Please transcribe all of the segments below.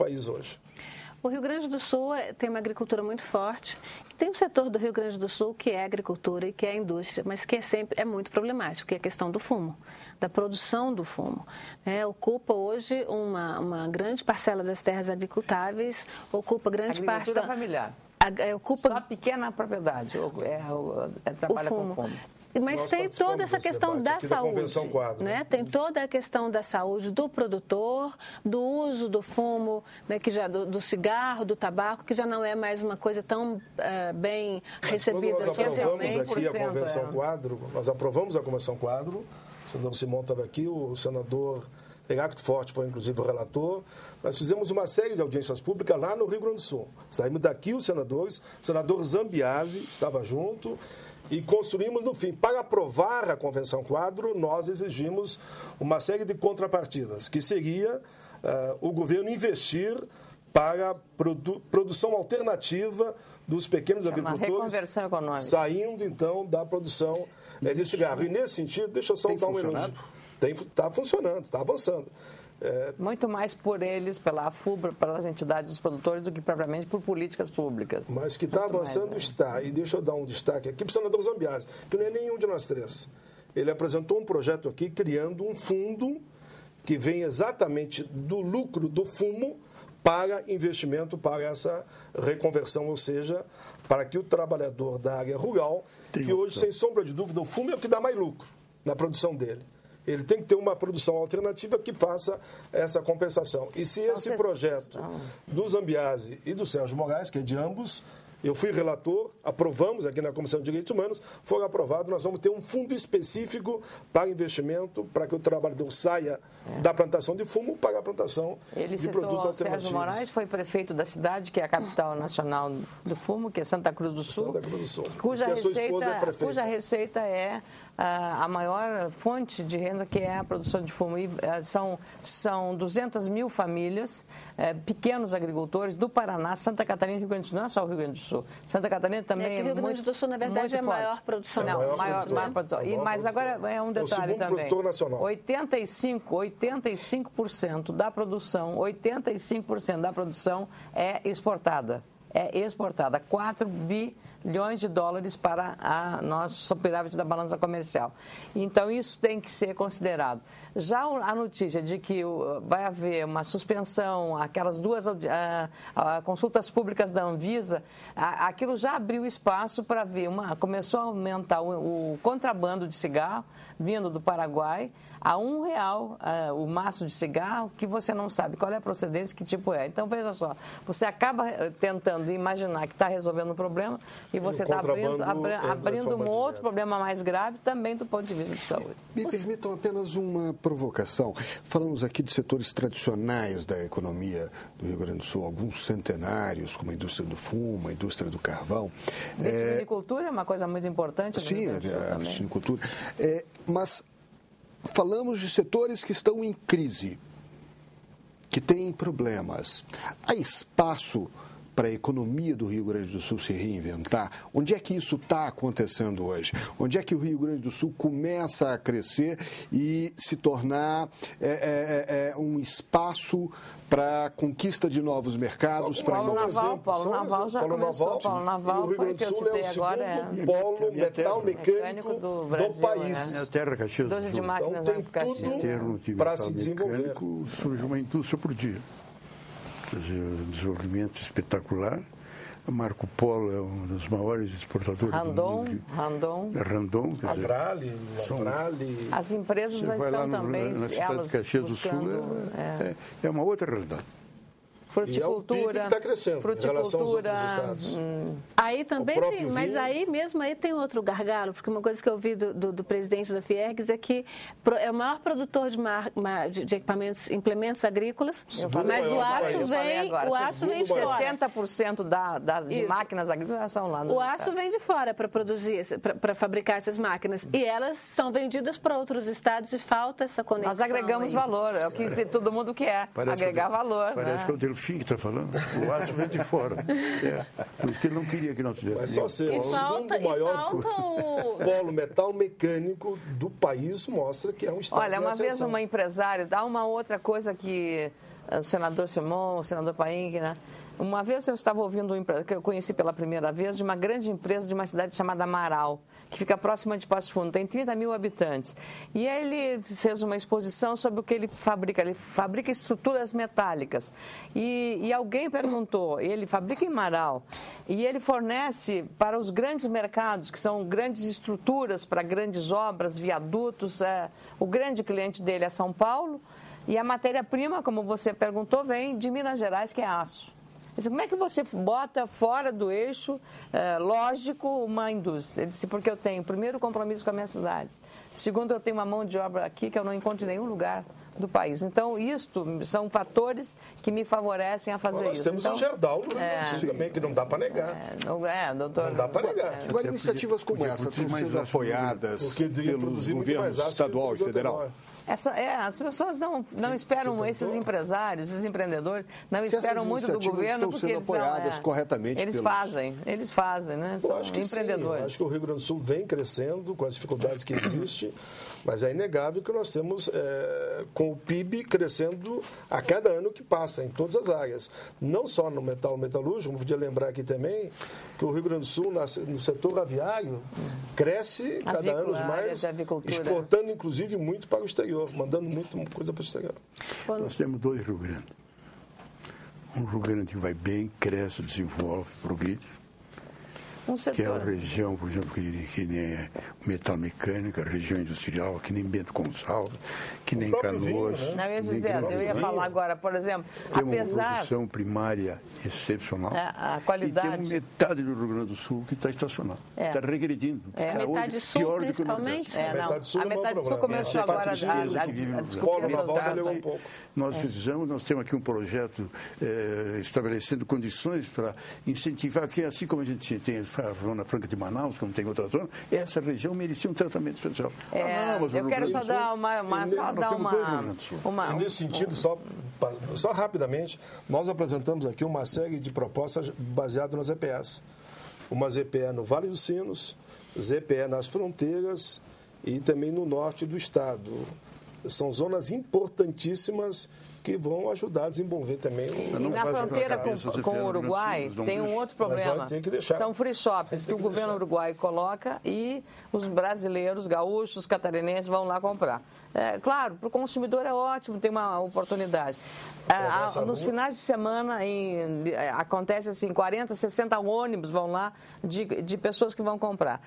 país hoje. O Rio Grande do Sul tem uma agricultura muito forte. Tem um setor do Rio Grande do Sul que é a agricultura e que é a indústria, mas que é muito problemático, que é a questão do fumo, da produção do fumo. Ocupa hoje uma grande parcela das terras agricultáveis, ocupa grande parte da... familiar. Ocupa... Só a pequena propriedade trabalha com fumo. Mas tem toda essa questão da saúde, né? Tem toda a questão da saúde do produtor, do uso do fumo, né? Que já do cigarro, do tabaco, que já não é mais uma coisa tão bem recebida socialmente. Nós aprovamos a Convenção Quadro, o senador Simão estava aqui, o senador Heráclito Forte foi inclusive o relator. Nós fizemos uma série de audiências públicas lá no Rio Grande do Sul. Saímos daqui os senadores, o senador Zambiase estava junto, e construímos, no fim, para aprovar a Convenção Quadro, nós exigimos uma série de contrapartidas, que seria o governo investir para produção alternativa dos pequenos agricultores, reconversão econômica, saindo, então, da produção de cigarro. E, nesse sentido, deixa eu só dar um elogio. Está funcionando, está avançando. Muito mais por eles, pela FUBRA, pelas entidades dos produtores, do que propriamente por políticas públicas. Mas que está avançando está. E deixa eu dar um destaque aqui para o senador Zambiase, que não é nenhum de nós três. Ele apresentou um projeto aqui criando um fundo que vem exatamente do lucro do fumo para investimento, para essa reconversão, ou seja, para que o trabalhador da área rural, que hoje, sem sombra de dúvida, o fumo é o que dá mais lucro na produção dele. Ele tem que ter uma produção alternativa que faça essa compensação. E se esse projeto do Zambiase e do Sérgio Moraes, que é de ambos, eu fui relator, aprovamos aqui na Comissão de Direitos Humanos, for aprovado, nós vamos ter um fundo específico para investimento, para que o trabalhador saia da plantação de fumo para a plantação de produtos alternativos. Sérgio Moraes foi prefeito da cidade, que é a capital nacional do fumo, que é Santa Cruz do Sul, cuja receita é a maior fonte de renda, que é a produção de fumo. E são 200 mil famílias, pequenos agricultores do Paraná, Santa Catarina e Rio Grande do Sul. Não é só o Rio Grande do Sul. Santa Catarina também é muito forte. O Rio Grande do Sul, na verdade, é a maior produção. Não, maior produção. Mas agora é um detalhe também. 85% da produção, 85% da produção é exportada. 4 bilhões de dólares para a nosso superávit da balança comercial. Então, isso tem que ser considerado. Já a notícia de que vai haver uma suspensão, aquelas duas consultas públicas da Anvisa, aquilo já abriu espaço para ver, começou a aumentar o contrabando de cigarro vindo do Paraguai a R$1 o maço de cigarro, que você não sabe qual é a procedência, que tipo é. Então, veja só, você acaba tentando imaginar que está resolvendo um problema e você está abrindo um outro problema mais grave também do ponto de vista de saúde. Me permitam apenas uma provocação. Falamos aqui de setores tradicionais da economia do Rio Grande do Sul, alguns centenários, como a indústria do fumo, a indústria do carvão. A vitivinicultura é uma coisa muito importante. Sim, a vitivinicultura. Mas falamos de setores que estão em crise, que têm problemas. Há espaço para a economia do Rio Grande do Sul se reinventar? Onde é que isso está acontecendo hoje? Onde é que o Rio Grande do Sul começa a crescer e se tornar um espaço para a conquista de novos mercados? Paulo Naval já começou. Paulo Naval foi o que eu citei agora. O polo metal mecânico do país. É a terra Caxias do Sul. 12 de máquinas então, tem tudo para se desenvolver. Surge uma indústria por dia. Quer dizer, um desenvolvimento espetacular. A Marco Polo é um dos maiores exportadores do mundo. Randon. As empresas já estão também. Na cidade de Caxias do Sul é uma outra realidade. Fruticultura. E é o PIB que está crescendo em relação aos outros estados. Aí também tem, mas aí mesmo tem outro gargalo, porque uma coisa que eu ouvi do presidente da Fiergs é que é o maior produtor de equipamentos, implementos agrícolas, mas o aço vem de fora. 60% de máquinas agrícolas são lá no O aço vem de fora para produzir, para fabricar essas máquinas, e elas são vendidas para outros estados e falta essa conexão. Nós agregamos valor, é o que todo mundo quer, agregar valor. Parece que é o Delfim que está falando. O aço vem de fora. Por isso que ele não queria que nós tivéssemos. Mas só ser o segundo maior polo metal mecânico do país mostra que é um estado de Olha, uma vez uma empresária, dá uma outra coisa que o senador Simão, o senador Paim, né? Uma vez eu estava ouvindo, que eu conheci pela primeira vez, de uma grande empresa de uma cidade chamada Amaral, que fica próxima de Passo Fundo, tem 30 mil habitantes. E aí ele fez uma exposição sobre o que ele fabrica estruturas metálicas. E alguém perguntou, ele fabrica em Amaral, e ele fornece para os grandes mercados, que são grandes estruturas para grandes obras, viadutos, o grande cliente dele é São Paulo, e a matéria-prima, como você perguntou, vem de Minas Gerais, que é aço. Como é que você bota fora do eixo, lógico, uma indústria? Ele disse, porque eu tenho, primeiro, compromisso com a minha cidade. Segundo, eu tenho uma mão de obra aqui que eu não encontro em nenhum lugar do país. Então, isto são fatores que me favorecem a fazer nós isso. Temos então, o Gerdau no Rio Grande do Sul também, que não dá para negar. Doutor. Não dá para negar. Agora, iniciativas como essa estão sendo apoiadas pelos governos estadual e federal? As pessoas não esperam, esses empresários, esses empreendedores, não esperam muito do governo porque eles apoiadas corretamente. Eles fazem, né? São empreendedores. Sim, acho que o Rio Grande do Sul vem crescendo com as dificuldades que existem, mas é inegável que nós temos com o PIB crescendo a cada ano que passa, em todas as áreas. Não só no metalúrgico, como podia lembrar aqui também, que o Rio Grande do Sul, no setor aviário, cresce cada ano mais, exportando inclusive muito para o exterior, mandando muita coisa para o exterior. Nós temos 2 Rio Grande. Um Rio Grande que vai bem, cresce, desenvolve, progride. Que é a região, por exemplo, que nem metal mecânica, região industrial, que nem Bento Gonçalves, que nem Canoas. Vinho, né? Eu ia falar agora, por exemplo, tem uma produção primária excepcional. A qualidade. E temos metade do Rio Grande do Sul que está estacionado, que está regredindo. A metade hoje, sul, pior principalmente. A metade sul começou agora a discutir. Nós temos aqui um projeto estabelecendo condições para incentivar, que assim como a gente tem a Zona Franca de Manaus, que não tem outra zona, essa região merecia um tratamento especial. Eu quero só dar uma nesse sentido, só rapidamente, nós apresentamos aqui uma série de propostas baseadas nas EPS. Uma ZPE no Vale dos Sinos, ZPE nas fronteiras e também no norte do estado. São zonas importantíssimas que vão ajudar a desenvolver também. E na fronteira com o Uruguai tem um outro problema. São free shops que o governo uruguaio coloca e os brasileiros, gaúchos, catarinenses vão lá comprar. Claro, para o consumidor é ótimo, tem uma oportunidade. Nos finais de semana acontece assim, 40, 60 ônibus vão lá de pessoas que vão comprar.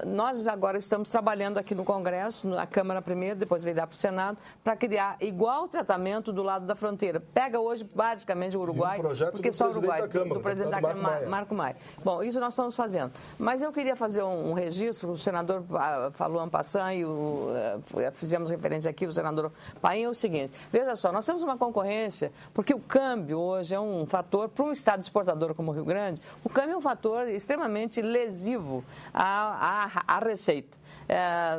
Nós agora estamos trabalhando aqui no Congresso, na Câmara primeiro, depois vai dar para o Senado, para criar igual tratamento do lado da fronteira. Pega hoje, basicamente, o Uruguai, porque só o Uruguai, do presidente da Câmara, Marco Maia. Bom, isso nós estamos fazendo. Mas eu queria fazer um registro, o senador falou en passant e fizemos referência aqui, o senador Paim, é o seguinte, veja só, nós temos uma concorrência, porque o câmbio hoje é um fator, para um estado exportador como o Rio Grande, o câmbio é um fator extremamente lesivo à receita.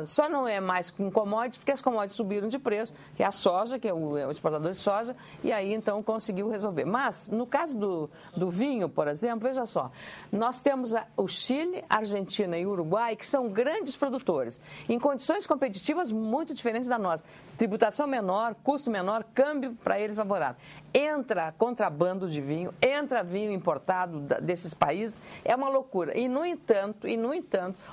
Só não é mais com commodities, porque as commodities subiram de preço, que é a soja, que é o exportador de soja, e aí então conseguiu resolver. Mas, no caso do vinho, por exemplo, veja só, nós temos o Chile, a Argentina e o Uruguai, que são grandes produtores, em condições competitivas muito diferentes da nossa. Tributação menor, custo menor, câmbio para eles favorável. Entra contrabando de vinho, entra vinho importado desses países, é uma loucura. E, no entanto,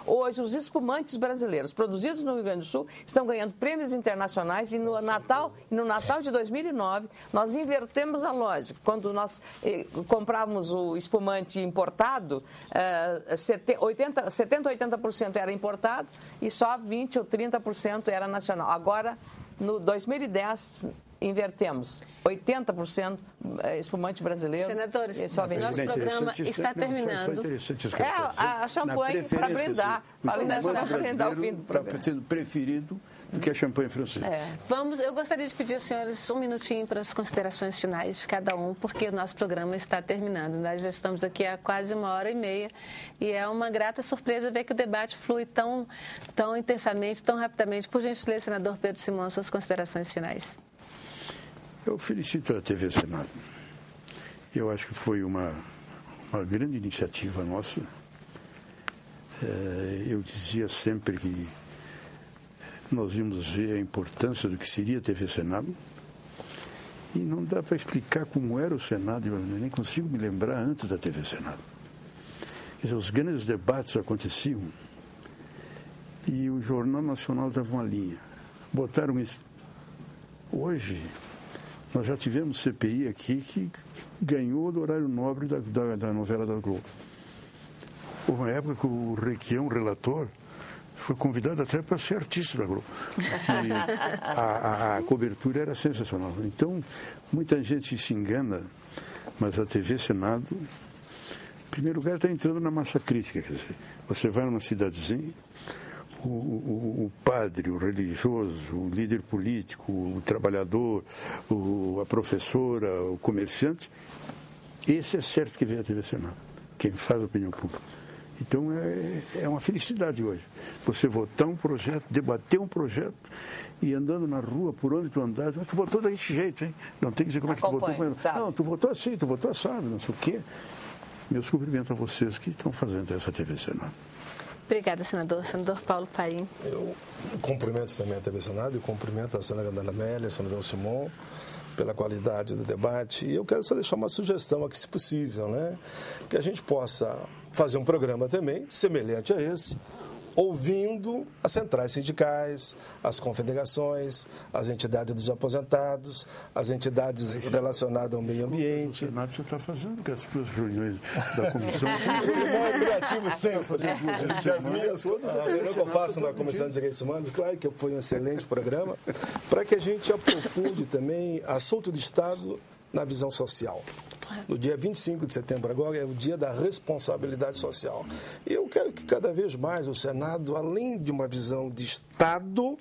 hoje os espumantes brasileiros produzidos no Rio Grande do Sul estão ganhando prêmios internacionais e no Natal de 2009 nós invertemos a lógica. Quando nós comprávamos o espumante importado, 70%, 80% era importado e só 20% ou 30% era nacional. Agora, no 2010... invertemos 80% espumante brasileiro. Senadores, nosso programa está terminando. Foi interessante isso que a champanhe para brindar. Para brindar o fim do programa. Está sendo preferido do que a champanhe francesa. Eu gostaria de pedir aos senhores um minutinho para as considerações finais de cada um, porque o nosso programa está terminando. Nós já estamos aqui há quase 1h30 e é uma grata surpresa ver que o debate flui tão intensamente, tão rapidamente. Por gentileza, senador Pedro Simão, suas considerações finais. Eu felicito a TV Senado. Eu acho que foi uma grande iniciativa nossa. Eu dizia sempre que nós íamos ver a importância do que seria a TV Senado E não dá para explicar como era o Senado, eu nem consigo me lembrar antes da TV Senado. Quer dizer, os grandes debates aconteciam e o Jornal Nacional dava uma linha. Botaram isso. Hoje, nós já tivemos CPI aqui que ganhou do horário nobre da novela da Globo. Houve uma época que o Requião, relator, foi convidado até para ser artista da Globo. A cobertura era sensacional. Então, muita gente se engana, mas a TV Senado, em primeiro lugar, está entrando na massa crítica. Quer dizer, você vai numa cidadezinha, o padre, o religioso, o líder político, o trabalhador, a professora, o comerciante, esse é certo que vê a TV Senado, quem faz a opinião pública. Então, é uma felicidade hoje. Você votar um projeto, debater um projeto e andando na rua, por onde tu andas, tu votou desse jeito, hein? Não tem que dizer como é que tu votou. Não, tu votou assim, tu votou assado, não sei o quê. Meus cumprimentos a vocês que estão fazendo essa TV Senado. Obrigada, senador. Senador Paulo Paim. Eu cumprimento também a TV Senado e cumprimento a senadora Ana Amélia, a senador Simon, pela qualidade do debate. E eu quero só deixar uma sugestão aqui, se possível, né? Que a gente possa fazer um programa também, semelhante a esse, ouvindo as centrais sindicais, as confederações, as entidades dos aposentados, as entidades relacionadas ao meio ambiente. O Senado já está fazendo com as suas reuniões da comissão. Você é criativo sempre. As minhas que eu faço na Comissão de Direitos Humanos, claro que foi um excelente programa, para que a gente aprofunde também assunto de Estado na visão social. No dia 25 de setembro agora é o dia da responsabilidade social. E eu quero que cada vez mais o Senado, além de uma visão de Estado,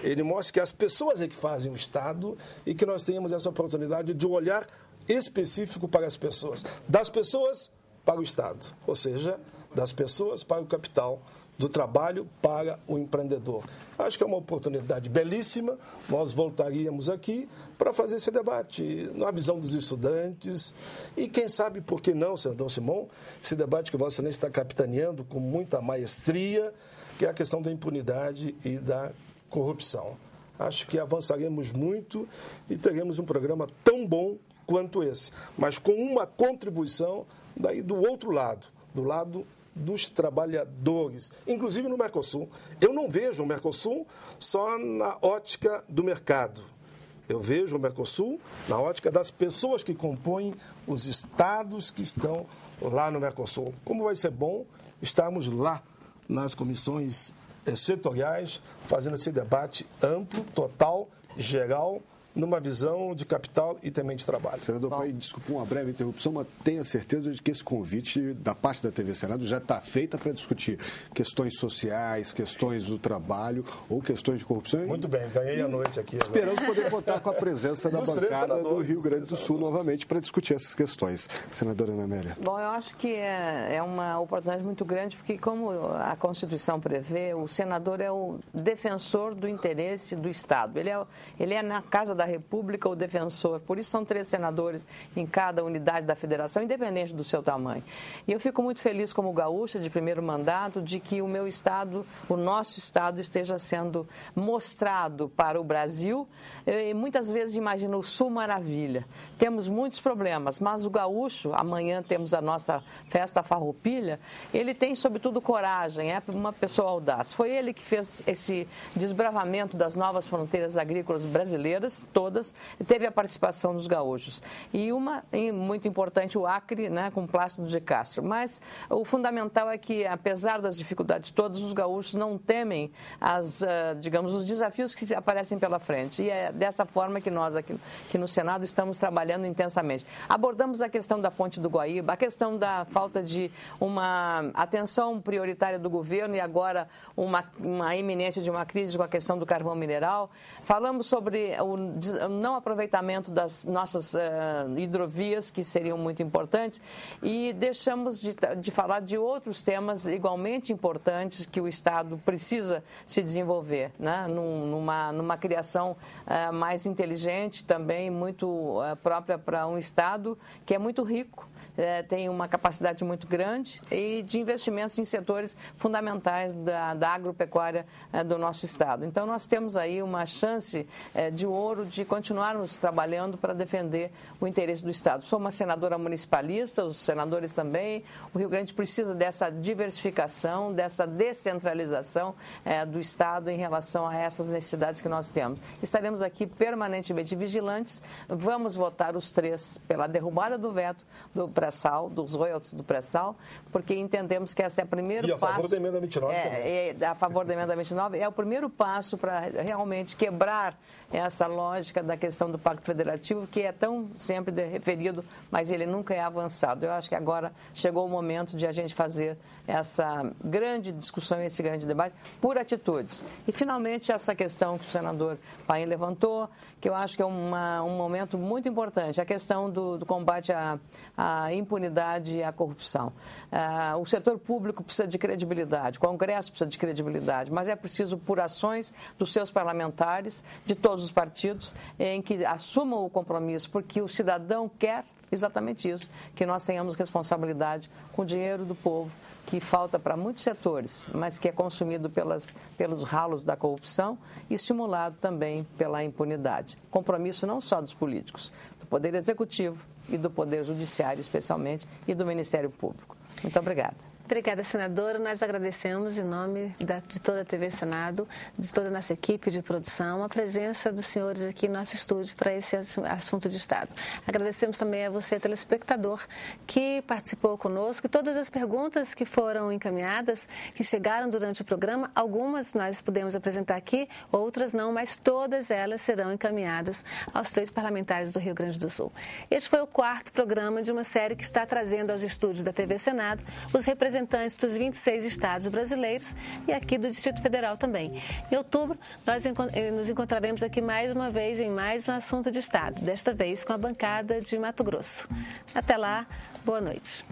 ele mostre que as pessoas é que fazem o Estado e que nós tenhamos essa oportunidade de um olhar específico para as pessoas. Das pessoas para o Estado, ou seja, das pessoas para o capital, do trabalho para o empreendedor. Acho que é uma oportunidade belíssima. Nós voltaríamos aqui para fazer esse debate na visão dos estudantes e, quem sabe, por que não, senador Simon, esse debate que Vossa Excelência está capitaneando com muita maestria, que é a questão da impunidade e da corrupção. Acho que avançaremos muito e teremos um programa tão bom quanto esse, mas com uma contribuição daí do outro lado, do lado dos trabalhadores, inclusive no Mercosul. Eu não vejo o Mercosul só na ótica do mercado. Eu vejo o Mercosul na ótica das pessoas que compõem os estados que estão lá no Mercosul. Como vai ser bom estarmos lá nas comissões setoriais, fazendo esse debate amplo, total, geral, numa visão de capital e também de trabalho. Senador Paim, desculpa uma breve interrupção, mas tenha certeza de que esse convite da parte da TV Senado já está feita para discutir questões sociais, questões do trabalho ou questões de corrupção. Muito bem, ganhei a noite aqui. Esperamos poder contar com a presença da bancada do Rio Grande do Sul novamente para discutir essas questões. Senadora Ana Amélia. Bom, eu acho que é uma oportunidade muito grande, porque como a Constituição prevê, o senador é o defensor do interesse do Estado. Ele é na Casa da República o defensor. Por isso são 3 senadores em cada unidade da federação, independente do seu tamanho. E eu fico muito feliz como gaúcha de primeiro mandato de que o meu estado, o nosso estado, esteja sendo mostrado para o Brasil. E muitas vezes imagino o Sul maravilha. Temos muitos problemas, mas o gaúcho, amanhã temos a nossa festa farroupilha, ele tem sobretudo coragem, é uma pessoa audaz. Foi ele que fez esse desbravamento das novas fronteiras agrícolas brasileiras, todas, teve a participação dos gaúchos. E muito importante, o Acre, né, com Plácido de Castro. Mas o fundamental é que, apesar das dificuldades todas, os gaúchos não temem os desafios que aparecem pela frente. E é dessa forma que nós aqui no Senado estamos trabalhando intensamente. Abordamos a questão da Ponte do Guaíba, a questão da falta de uma atenção prioritária do governo e agora uma iminência de uma crise com a questão do carvão mineral. Falamos sobre o não aproveitamento das nossas hidrovias, que seriam muito importantes, e deixamos de falar de outros temas igualmente importantes que o Estado precisa se desenvolver, né? numa criação mais inteligente, também muito própria para um Estado que é muito rico, tem uma capacidade muito grande e de investimentos em setores fundamentais da agropecuária do nosso Estado. Então, nós temos aí uma chance de ouro de continuarmos trabalhando para defender o interesse do Estado. Sou uma senadora municipalista, os senadores também. O Rio Grande precisa dessa diversificação, dessa descentralização do Estado em relação a essas necessidades que nós temos. Estaremos aqui permanentemente vigilantes. Vamos votar os 3 pela derrubada do veto do pré-sal, dos royalties do pré-sal, porque entendemos que esse é o primeiro passo. E a favor da emenda 29 também. A favor da emenda 29 é o primeiro passo para realmente quebrar essa lógica da questão do Pacto Federativo, que é tão sempre referido, mas ele nunca é avançado. Eu acho que agora chegou o momento de a gente fazer essa grande discussão, esse grande debate, por atitudes. E, finalmente, essa questão que o senador Paim levantou, que eu acho que é um momento muito importante, a questão do combate à impunidade e à corrupção. O setor público precisa de credibilidade, o Congresso precisa de credibilidade, mas é preciso por ações dos seus parlamentares, de todos os partidos, em que assumam o compromisso, porque o cidadão quer exatamente isso, que nós tenhamos responsabilidade com o dinheiro do povo, que falta para muitos setores, mas que é consumido pelos ralos da corrupção e estimulado também pela impunidade. Compromisso não só dos políticos, do Poder Executivo e do Poder Judiciário, especialmente, e do Ministério Público. Muito obrigada. Obrigada, senadora. Nós agradecemos, em nome de toda a TV Senado, de toda a nossa equipe de produção, a presença dos senhores aqui no nosso estúdio para esse assunto de Estado. Agradecemos também a você, telespectador, que participou conosco e todas as perguntas que foram encaminhadas, que chegaram durante o programa. Algumas nós pudemos apresentar aqui, outras não, mas todas elas serão encaminhadas aos 3 parlamentares do Rio Grande do Sul. Este foi o 4º programa de uma série que está trazendo aos estúdios da TV Senado os representantes dos 26 estados brasileiros e aqui do Distrito Federal também. Em outubro, nós nos encontraremos aqui mais uma vez em mais um assunto de Estado, desta vez com a bancada de Mato Grosso. Até lá, boa noite.